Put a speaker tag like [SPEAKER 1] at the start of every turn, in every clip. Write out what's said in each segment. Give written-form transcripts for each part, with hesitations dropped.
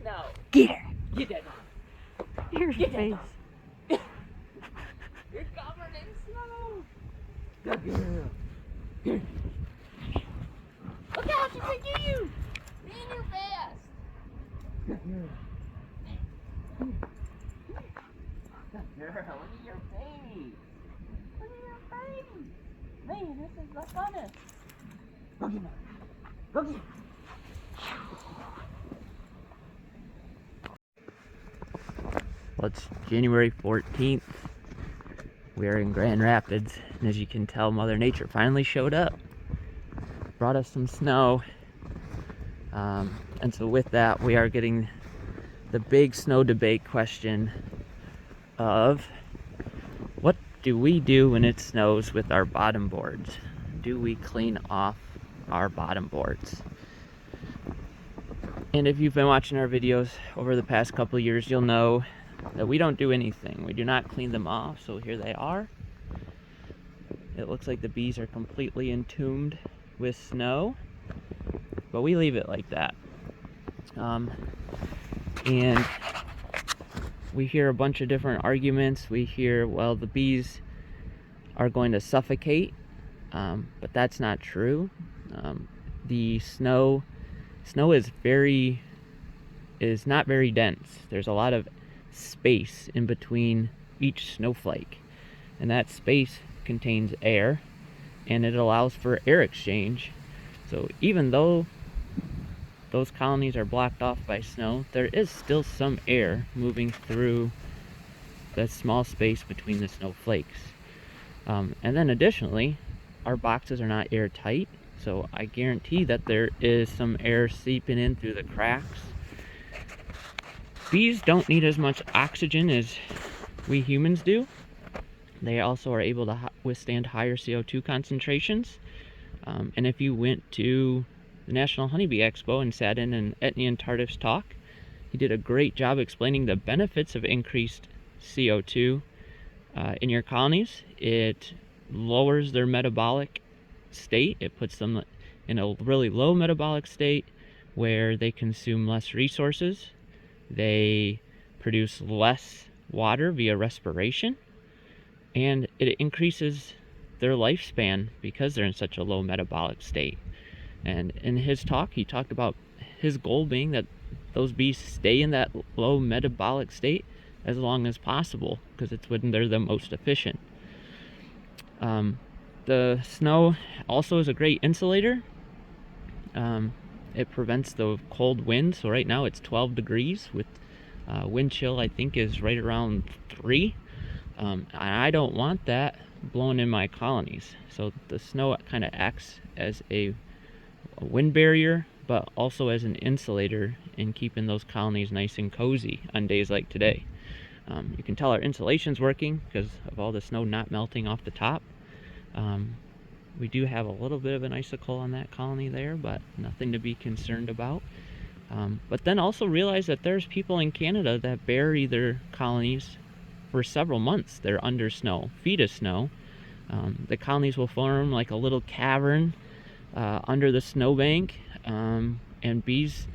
[SPEAKER 1] snow.
[SPEAKER 2] Get her.
[SPEAKER 1] Get that dog.
[SPEAKER 2] Here's your face.
[SPEAKER 1] You're covered in snow. Good girl. Good. Look out, she's gonna get you. Me and you fast. Good girl. Good girl, look at your face. Look at your face. Man, this is the funnest. Go get him. Go get him. Well, it's January 14th. We are in Grand Rapids, and as you can tell, Mother Nature finally showed up. Brought us some snow. And so with that, we are getting the big snow debate question of what do we do when it snows with our bottom boards? Do we clean off our bottom boards? And if you've been watching our videos over the past couple of years, you'll know that we don't do anything. We do not clean them off, so here they are. It looks like the bees are completely entombed with snow, but we leave it like that. And we hear a bunch of different arguments. We hear, well, the bees are going to suffocate, but that's not true. The snow is not very dense. There's a lot of space in between each snowflake, and that space contains air, and it allows for air exchange. So even though those colonies are blocked off by snow, there is still some air moving through the small space between the snowflakes. And then additionally, our boxes are not airtight, so I guarantee that there is some air seeping in through the cracks. Bees don't need as much oxygen as we humans do. They also are able to withstand higher CO2 concentrations. And if you went to the National Honeybee Expo and sat in an Eteinne Tardif's talk, he did a great job explaining the benefits of increased CO2 in your colonies. It lowers their metabolic state. It puts them in a really low metabolic state where they consume less resources. They produce less water via respiration, and it increases their lifespan because they're in such a low metabolic state. And in his talk, he talked about his goal being that those bees stay in that low metabolic state as long as possible, because it's when they're the most efficient. The snow also is a great insulator. It prevents the cold wind. So right now it's 12 degrees with wind chill, I think, is right around 3. And I don't want that blowing in my colonies. So the snow kind of acts as a wind barrier, but also as an insulator in keeping those colonies nice and cozy on days like today. You can tell our insulation's working because of all the snow not melting off the top. We do have a little bit of an icicle on that colony there, but nothing to be concerned about. But then also realize that there's people in Canada that bury their colonies for several months. They're under snow, feet of snow. The colonies will form like a little cavern under the snowbank, and bees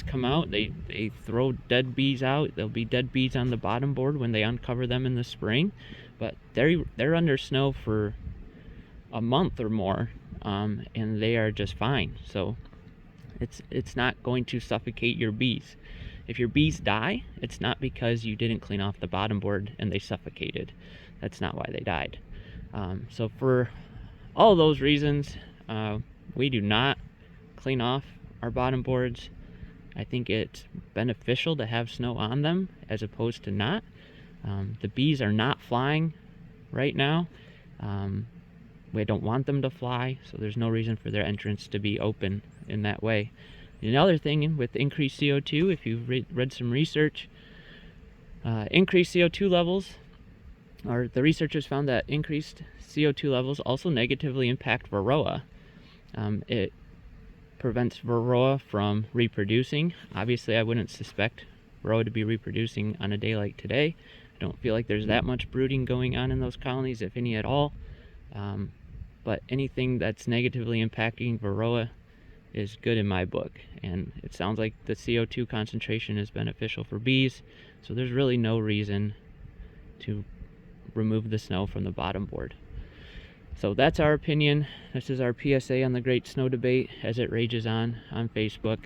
[SPEAKER 1] come out. They throw dead bees out. There'll be dead bees on the bottom board when they uncover them in the spring, but they're under snow for a month or more, and they are just fine. So it's not going to suffocate your bees. If your bees die, it's not because you didn't clean off the bottom board and they suffocated. That's not why they died. So for all those reasons, we do not clean off our bottom boards. I think it's beneficial to have snow on them as opposed to not. The bees are not flying right now. We don't want them to fly, so there's no reason for their entrance to be open in that way. Another thing with increased CO2, if you've read some research, increased CO2 levels, or the researchers found that increased CO2 levels also negatively impact Varroa. It prevents Varroa from reproducing. Obviously, I wouldn't suspect Varroa to be reproducing on a day like today. I don't feel like there's that much brooding going on in those colonies, if any at all. But anything that's negatively impacting Varroa is good in my book. And it sounds like the CO2 concentration is beneficial for bees, so there's really no reason to remove the snow from the bottom board. So that's our opinion. This is our PSA on the Great Snow Debate as it rages on Facebook.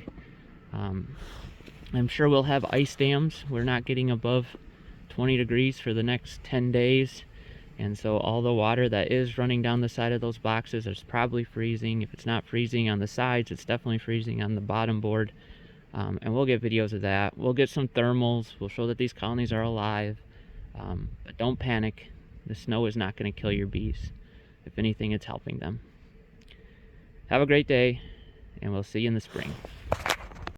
[SPEAKER 1] I'm sure we'll have ice dams. We're not getting above 20 degrees for the next 10 days. And so all the water that is running down the side of those boxes is probably freezing. If it's not freezing on the sides, it's definitely freezing on the bottom board. And we'll get videos of that. We'll get some thermals. We'll show that these colonies are alive. But don't panic. The snow is not going to kill your bees. If anything, it's helping them. Have a great day, and we'll see you in the spring.